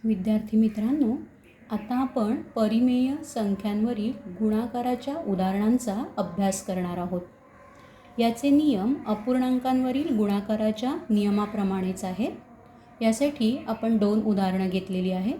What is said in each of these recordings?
विद्यार्थी मित्रांनो, आता आपण परिमेय संख्यांवरील गुणाकाराच्या उदाहरणांचा अभ्यास करणार आहोत. याचे नियम अपूर्णांकांवरील गुणाकाराच्या नियमाप्रमाणेच आहेत. यासाठी आपण 2 उदाहरणं घेतलेली आहेत.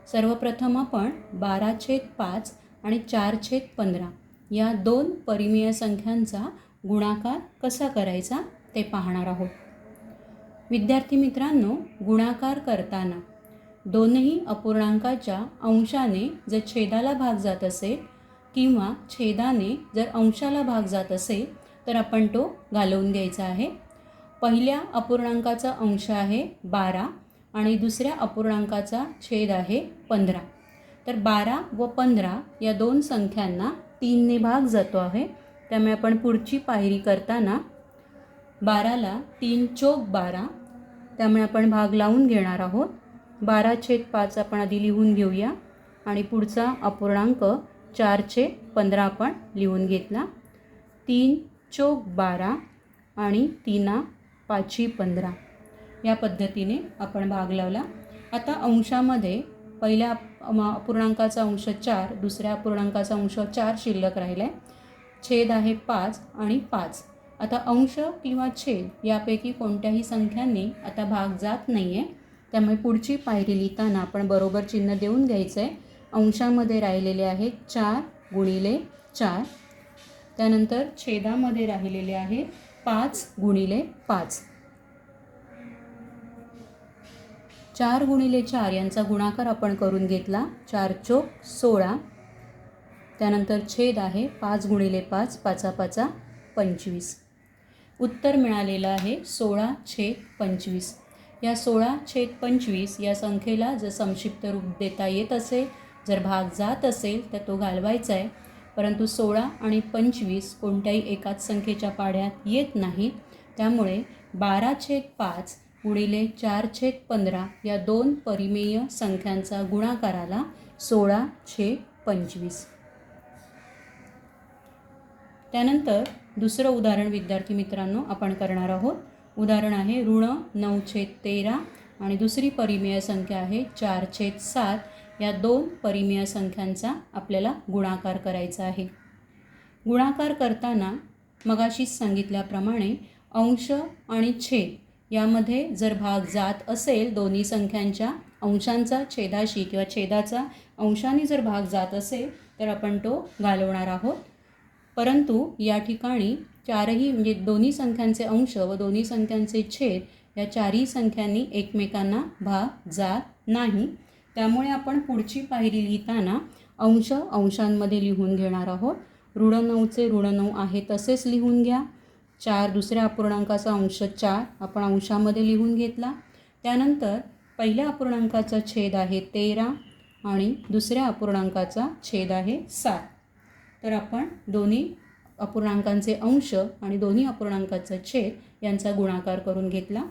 सर्वप्रथम आपण 12/5 आणि 4/15 या 2 परिमेय संख्यांचा गुणाकार कसा करायचा ते पाहणार आहोत. विद्यार्थी मित्रांनो, गुणाकार करताना दोनही अपूर्णांकाच्या अंशाने जर छेदाला भाग जात असेल किंवा छेदाने जर अंशाला भाग जात असेल तर आपण तो घालवून द्यायचा आहे. पहिल्या अपूर्णांकाचा अंश आहे 12 आणि दुसऱ्या अपूर्णांकाचा छेद आहे 15. तर 12 व 15 या 2 संख्यांना 3ने भाग जातो आहे. त्यामुळे आपण पुढची पायरी करताना 12ला 3 चोक 12, त्यामुळे आपण भाग लावून घेणार आहोत. 12/5 आपण आधी लिहून घेऊया आणि पुढचा अपूर्णांक 4/15 आपण लिहून घेतला. 3 चोक 12 आणि 3×5=15 या पद्धतीने आपण भाग लावला. आता अंशामध्ये पहिल्या अपूर्णांकाचा अंश 4, दुसऱ्या अपूर्णांकाचा अंश 4 शिल्लक राहिला आहे. छेद आहे 5 आणि 5. आता अंश किंवा छेद यापैकी कोणत्याही संख्यांनी आता भाग जात नाही आहे. त्यामुळे पुढची पायरी लिहिताना आपण बरोबर चिन्ह देऊन घ्यायचं आहे. अंशामध्ये राहिलेले आहेत 4×4, त्यानंतर छेदामध्ये राहिलेले आहेत 5×5. 4×4 यांचा गुणाकार आपण करून घेतला. 4 चोक 16, त्यानंतर छेद आहे 5×5, 5×5 25. उत्तर मिळालेलं आहे 16/25. या 16/25 या संख्येला जर संक्षिप्त रूप देता येत असेल, जर भाग जात असेल तर तो घालवायचा आहे. परंतु 16 आणि 25 कोणत्याही एकाच संख्येच्या पाढ्यात येत नाहीत. त्यामुळे 12/5 गुणिले 4/15 या 2 परिमेय संख्यांचा गुणाकार आला 16/25. त्यानंतर दुसरं उदाहरण विद्यार्थी मित्रांनो आपण करणार आहोत. उदाहरण आहे -9/13 आणि दुसरी परिमेय संख्या आहे 4/7. या 2 परिमेय संख्यांचा आपल्याला गुणाकार करायचा आहे. गुणाकार करताना मगाशीच सांगितल्याप्रमाणे अंश आणि छेद यामध्ये जर भाग जात असेल, दोन्ही संख्यांच्या अंशांचा छेदाशी किंवा छेदाचा अंशाने जर भाग जात असेल तर आपण तो घालवणार आहोत. परंतु या ठिकाणी चारही म्हणजे दोन्ही संख्यांचे अंश व दोन्ही संख्यांचे छेद या चारही संख्यांनी एकमेकांना भाग जात नाही. त्यामुळे आपण पुढची पायरी लिहिताना अंश अंशांमध्ये लिहून घेणार आहोत. -9चे -9 आहे तसेच लिहून घ्या. 4 दुसऱ्या अपूर्णांकाचा अंश 4 आपण अंशामध्ये लिहून घेतला. त्यानंतर पहिल्या अपूर्णांकाचा छेद आहे 13 आणि दुसऱ्या अपूर्णांकाचा छेद आहे 7. तर आपण दोन्ही अपूर्णांकांचे अंश आणि दोन्ही अपूर्णांकाचा छेद यांचा गुणाकार करून घेतला.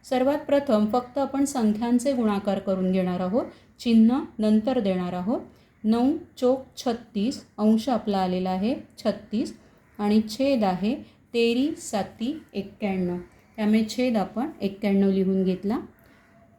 सर्वात प्रथम फक्त आपण संख्यांचे गुणाकार करून घेणार आहोत. चिन्ह नंतर देणार आहोत. 9 चोक 36 अंश आपला आलेला आहे 36 आणि छेद आहे 13×7=91. त्यामुळे छेद आपण 91 लिहून घेतला.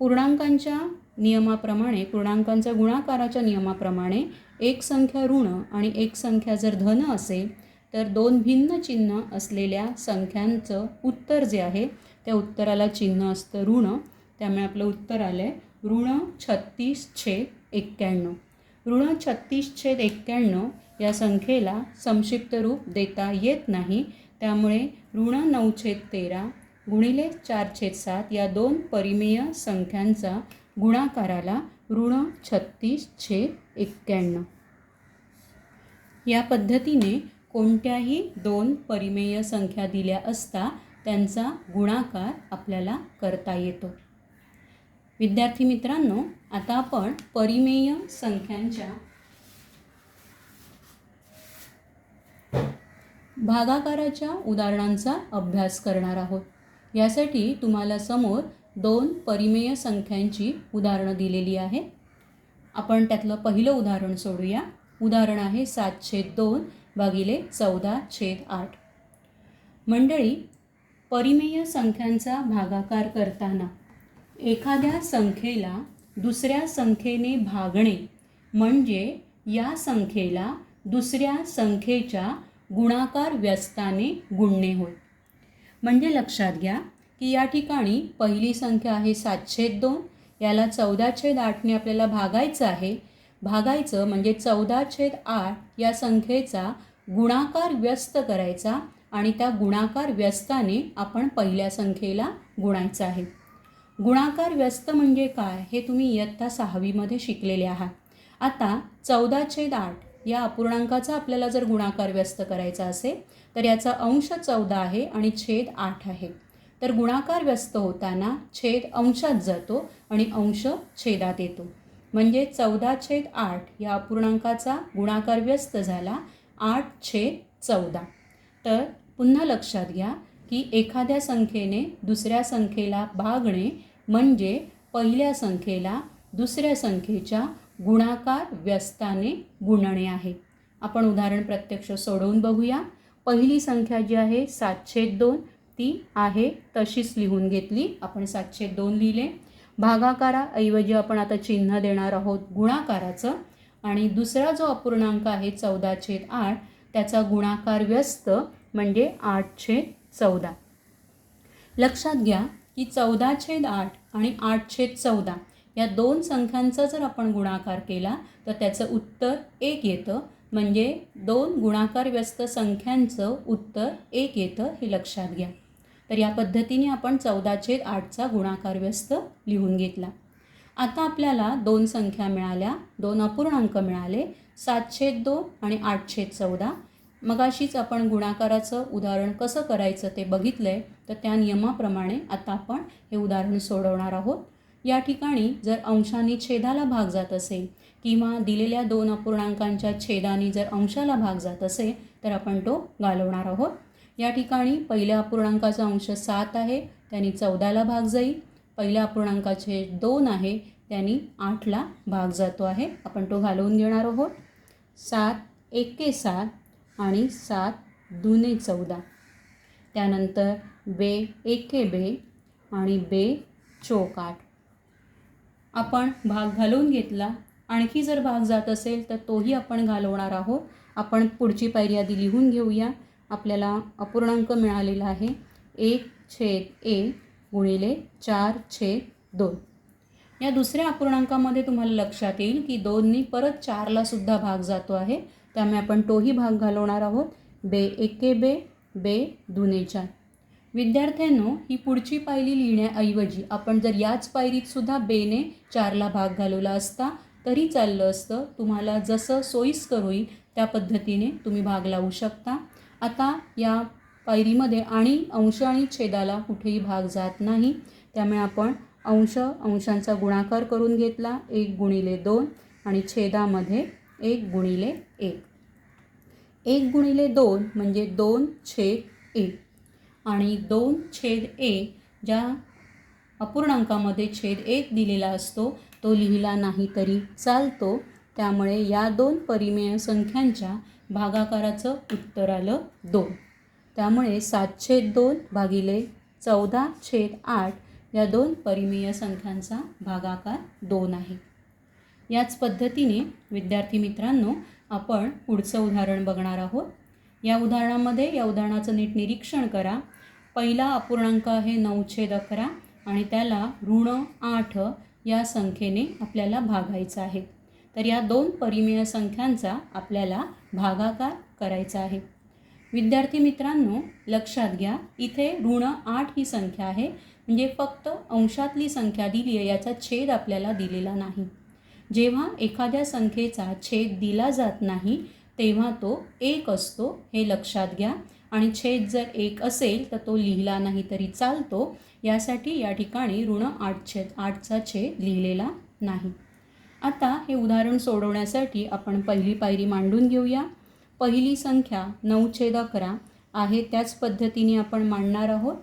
पूर्णांकांच्या नियमाप्रमाणे, पूर्णांकांच्या गुणाकाराच्या नियमाप्रमाणे एक संख्या ऋण आणि एक संख्या जर धन असेल तर 2 भिन्न चिन्ह असलेल्या संख्यांचं उत्तर जे आहे त्या उत्तराला चिन्ह असतं ऋण. त्यामुळे आपलं उत्तर आलं आहे -36/91. -36/91 या संख्येला संक्षिप्त रूप देता येत नाही. त्यामुळे -9/13 गुणिले 4/7 या 2 परिमेय संख्यांचा गुणाकाराला -36/91. या पद्धतीने कोणत्याही 2 परिमेय संख्या दिल्या असता त्यांचा गुणाकार आपल्याला करता येतो. विद्यार्थी मित्रांनो, आता आपण परिमेय संख्यांच्या भागाकाराच्या उदाहरणांचा अभ्यास करणार आहोत. यासाठी तुम्हाला समोर 2 परिमेय संख्यांची उदाहरणं दिलेली आहेत. आपण त्यातलं पहिलं उदाहरण सोडूया. उदाहरण आहे 7/2 भागिले 14/8. मंडळी, परिमेय संख्यांचा भागाकार करताना एखाद्या संख्येला दुसऱ्या संख्येने भागणे म्हणजे या संख्येला दुसऱ्या संख्येच्या गुणाकार व्यस्ताने गुणणे होय. म्हणजे लक्षात घ्या की या ठिकाणी पहिली संख्या आहे 7/2. याला 14/8ने आपल्याला भागायचं आहे. भागायचं म्हणजे 14/8 या संख्येचा गुणाकार व्यस्त करायचा आणि त्या गुणाकार व्यस्ताने आपण पहिल्या संख्येला गुणायचं आहे. गुणाकार व्यस्त म्हणजे काय हे तुम्ही इयत्ता 6वीमध्ये शिकलेले आहात. आता 14/8 या अपूर्णांकाचा आपल्याला जर गुणाकार व्यस्त करायचा असेल तर याचा अंश 14 आहे आणि छेद 8 आहे. तर गुणाकार व्यस्त होताना छेद अंशात जातो आणि अंश छेदात येतो. म्हणजे 14/8 या अपूर्णांकाचा गुणाकार व्यस्त झाला 8/14. तर पुन्हा लक्षात घ्या की एखाद्या संख्येने दुसऱ्या संख्येला भागणे म्हणजे पहिल्या संख्येला दुसऱ्या संख्येच्या गुणाकार व्यस्ताने गुणणे आहे. आपण उदाहरण प्रत्यक्ष सोडवून बघूया. पहिली संख्या जी आहे 7/2 ती आहे तशीच लिहून घेतली. आपण 7/2 लिहिले. भागाकाराऐवजी आपण आता चिन्ह देणार आहोत गुणाकाराचं आणि दुसरा जो अपूर्णांक आहे 14/8 त्याचा गुणाकार व्यस्त म्हणजे 8/14. लक्षात घ्या की 14/8 आणि 8/14 या दोन संख्यांचा जर आपण गुणाकार केला तर त्याचं उत्तर 1 येतं. म्हणजे दोन गुणाकार व्यस्त संख्यांचं उत्तर 1 येतं हे लक्षात घ्या. तर या पद्धतीने आपण 14/8चा गुणाकार व्यस्त लिहून घेतला. आता आपल्याला दोन संख्या मिळाल्या, दोन अपूर्णांक मिळाले 7/2 आणि 8/14. मगाशीच आपण गुणाकाराचं उदाहरण कसं करायचं ते बघितलं आहे. तर त्या नियमाप्रमाणे आता आपण हे उदाहरण सोडवणार आहोत. या ठिकाणी जर अंशाने छेदाला भाग जात असेल किंवा दिलेल्या दोन अपूर्णांकांच्या छेदाने जर अंशाला भाग जात असेल तर आपण तो घालवणार आहोत. या ठिकाणी पहिल्या अपूर्णांकाचा अंश 7 आहे, त्यांनी 14ला भाग जाईल. पहिल्या अपूर्णांकाचे 2 आहे, त्यांनी 8ला भाग जातो आहे. आपण तो घालवून घेणार आहोत. 7 एके 7 आणि 7 दुने 14. त्यानंतर बे एके बे आणि बे चोक 8. आपण भाग घालवून घेतला. आणखी जर भाग जात असेल तर तोही आपण घालवणार आहोत. आपण पुढची पायरी आधी लिहून घेऊया. आपल्याला अपूर्णांक मिळालेला आहे 1/1 गुणिले 4/2. या दुसऱ्या अपूर्णांकामध्ये तुम्हाला लक्षात येईल की 2नी परत 4ला सुद्धा भाग जातो आहे. त्यामुळे आपण तोही भाग घालवणार आहोत. बे एके बे बे दुने 4. विद्यार्थ्यांनो, ही पुढची पायरी लिहिण्याऐवजी आपण जर याच पायरीत सुद्धा बेने 4ला भाग घालवला असता तरी चाललं असतं. तुम्हाला जसं सोयीस्कर होईल त्या पद्धतीने तुम्ही भाग लावू शकता. आता या पायरीमध्ये आणि अंश आणि छेदाला कुठेही भाग जात नाही. त्यामुळे आपण अंशांचा गुणाकार करून घेतला 1/2 आणि छेदामध्ये 1/1. 1/2 म्हणजे 2/1 आणि 2/1 ज्या अपूर्णांकामध्ये छेद 1 दिलेला असतो तो लिहिला नाही तरी चालतो. त्यामुळे या दोन परिमेय संख्यांच्या भागाकाराचं उत्तर आलं 2. त्यामुळे 7/2 भागिले 14/8 या दोन परिमेय संख्यांचा भागाकार 2 आहे. याच पद्धतीने विद्यार्थी मित्रांनो आपण पुढचं उदाहरण बघणार आहोत. या उदाहरणाचं नीट निरीक्षण करा. पहिला अपूर्णांक आहे 9/11 आणि त्याला ऋण 8 या संख्येने आपल्याला भागायचं आहे. तर या दोन परिमेय संख्यांचा आपल्याला भागाकार करायचा आहे. विद्यार्थी मित्रांनो लक्षात घ्या, इथे ऋण 8 ही संख्या आहे. म्हणजे फक्त अंशातली संख्या दिली आहे, याचा छेद आपल्याला दिलेला नाही. जेव्हा एखाद्या संख्येचा छेद दिला जात नाही तेव्हा तो 1 असतो हे लक्षात घ्या. आणि छेद जर 1 असेल तर तो लिहिला नाही तरी चालतो. यासाठी या ठिकाणी ऋण 8/8चा छेद लिहिलेला नाही. आता हे उदाहरण सोडवण्यासाठी आपण पहिली पायरी मांडून घेऊया. पहिली संख्या 9/11 आहे, त्याच पद्धतीने आपण मांडणार आहोत.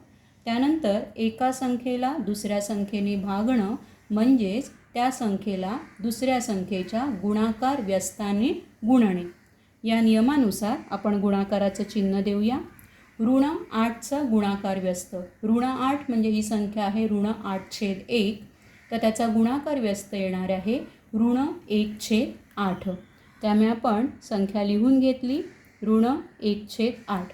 त्यानंतर एका संख्येला दुसऱ्या संख्येने भागणं म्हणजेच त्या संख्येला दुसऱ्या संख्येच्या गुणाकार व्यस्ताने गुणणे. या नियमानुसार आपण गुणाकाराचं चिन्ह देऊया. ऋण 8चा गुणाकार व्यस्त. ऋण 8 म्हणजे ही संख्या आहे ऋण 8/1. तर त्याचा गुणाकार व्यस्त येणार आहे ऋण 1/8. त्यामुळे आपण संख्या लिहून घेतली ऋण 1/8.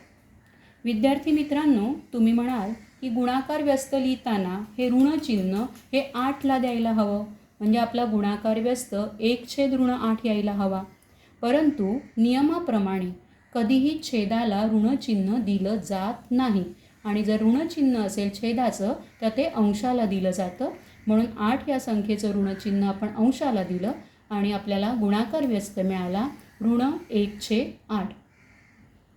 विद्यार्थी मित्रांनो, तुम्ही म्हणाल की गुणाकार व्यस्त लिहिताना हे ऋणचिन्ह हे 8ला द्यायला हवं, म्हणजे आपला गुणाकार व्यस्त 1/8 यायला हवा. परंतु नियमाप्रमाणे कधीही छेदाला ऋणचिन्ह दिलं जात नाही, आणि जर ऋणचिन्ह असेल छेदाचं तर ते अंशाला दिलं जातं. म्हणून 8 या संख्येचं ऋणचिन्ह आपण अंशाला दिलं आणि आपल्याला गुणाकार व्यस्त मिळाला ऋण 1/8.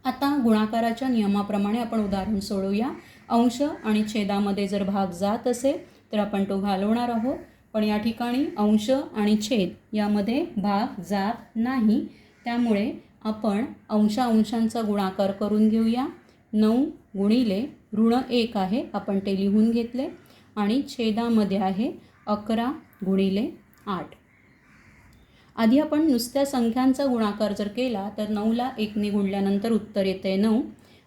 आता गुणाकाराच्या नियमाप्रमाणे आपण उदाहरण सोडवूया. अंश आणि छेदामध्ये जर भाग जात असेल तर आपण तो घालवणार आहोत, पण या ठिकाणी अंश आणि छेद यामध्ये भाग जात नाही. त्यामुळे आपण अंशांचा गुणाकार करून घेऊया. 9 गुणिले ऋण 1 आहे, आपण ते लिहून घेतले, आणि छेदामध्ये आहे 11 गुणिले 8. आधी आपण नुसत्या संख्यांचा गुणाकार जर केला तर 9ला 1ने गुणल्यानंतर उत्तर येते 9,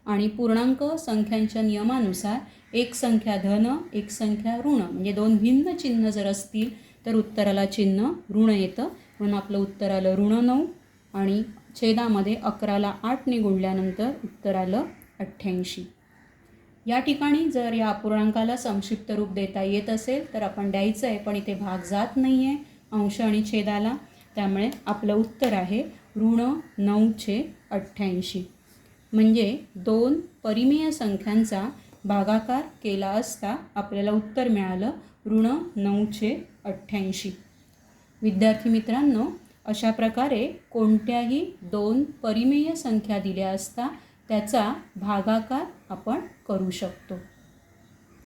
आणि पूर्णांक संख्यांच्या नियमानुसार एक संख्या धन एक संख्या ऋण, म्हणजे दोन भिन्न चिन्ह जर असतील तर उत्तराला चिन्ह ऋण येतं. म्हणून आपलं उत्तर आलं ऋण 9, आणि छेदामध्ये 11ला 8ने गुणल्यानंतर उत्तर आलं 88. या ठिकाणी जर या अपूर्णांकाला संक्षिप्त रूप देता येत असेल तर आपण द्यायचं आहे, पण इथे भाग जात नाही आहे अंश आणि छेदाला. त्यामुळे आपलं उत्तर आहे ऋण 9/88. म्हणजे दोन परिमेय संख्यांचा भागाकार केला असता आपल्याला उत्तर मिळालं ऋण 9/88. विद्यार्थी मित्रांनो, अशा प्रकारे कोणत्याही दोन परिमेय संख्या दिल्या असता त्याचा भागाकार आपण करू शकतो.